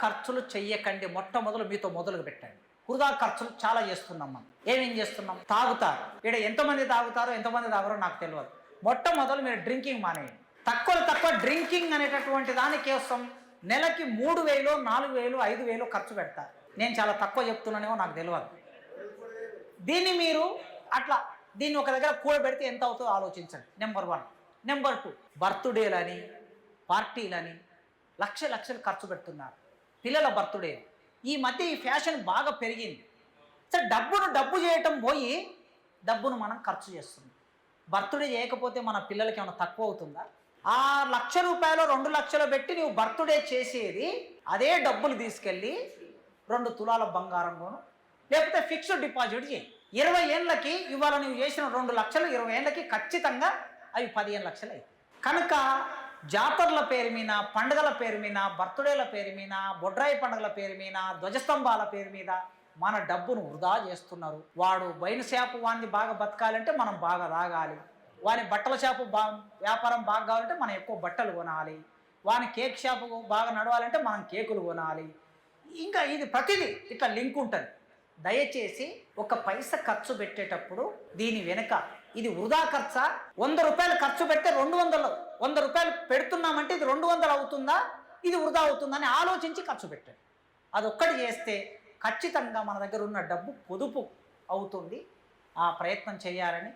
ఖర్చులు చెయ్యకండి. మొట్టమొదలు మీతో మొదలు పెట్టండి. వృధా ఖర్చులు చాలా చేస్తున్నాం మనం. ఏమేం చేస్తున్నాం? తాగుతారు. ఇక్కడ ఎంతమంది తాగుతారో ఎంతమంది తాగరో నాకు తెలియదు. మొట్టమొదలు మీరు డ్రింకింగ్ మానేయండి. తక్కువ డ్రింకింగ్ అనేటటువంటి దానికోసం నెలకి 3,000, 4,000, 5,000 ఖర్చు పెడతారు. నేను చాలా తక్కువ చెప్తున్నానేమో నాకు తెలియదు. దీన్ని మీరు దీన్ని ఒక దగ్గర కూడబెడితే ఎంత అవుతుందో ఆలోచించండి. నెంబర్ 1. నెంబర్ 2, బర్త్డేలని పార్టీలని లక్షలు ఖర్చు పెడుతున్నారు. పిల్లల బర్త్డే ఈ మధ్య ఈ ఫ్యాషన్ బాగా పెరిగింది. సరే, డబ్బు చేయటం పోయి డబ్బును మనం ఖర్చు చేస్తున్నాం. బర్త్డే చేయకపోతే మన పిల్లలకి ఏమైనా తక్కువ అవుతుందా? ఆ ₹1,00,000 2 లక్షలు పెట్టి నువ్వు బర్త్డే చేసేది అదే డబ్బులు తీసుకెళ్ళి 2 తులాల బంగారం కొను, లేకపోతే ఫిక్స్డ్ డిపాజిట్ చేయి. 20 ఏళ్ళకి ఇవాళ నువ్వు చేసిన 2 లక్షలు 20 ఏళ్ళకి ఖచ్చితంగా అవి 15 లక్షలు అవుతాయి. కనుక జాతరల పేరు మీద, పండుగల పేరు మీద, బర్త్డేల పేరు మీద, బొడ్రాయి పండుగల పేరు మీద, ధ్వజస్తంభాల పేరు మీద మన డబ్బును వృధా చేస్తున్నారు. వాడు వైన్ షాపు వాడిని బాగా బతకాలంటే మనం బాగా తాగాలి. వాని బట్టల షాపు వ్యాపారం బాగా కావాలంటే మనం ఎక్కువ బట్టలు కొనాలి. వాని కేక్ షాపు బాగా నడవాలంటే మనం కేకులు కొనాలి. ఇంకా ఇది ప్రతిదీ ఇట్లా లింక్ ఉంటుంది. దయచేసి ఒక పైస ఖర్చు పెట్టేటప్పుడు దీని వెనుక ఇది వృధా ఖర్చా? ₹100 ఖర్చు పెడితే 200 ₹100 పెడుతున్నామంటే ఇది 200 అవుతుందా, ఇది వృధా అవుతుందా అని ఆలోచించి ఖర్చు పెట్టండి. అదొక్కటి చేస్తే ఖచ్చితంగా మన దగ్గర ఉన్న డబ్బు పొదుపు అవుతుంది. ఆ ప్రయత్నం చేయాలని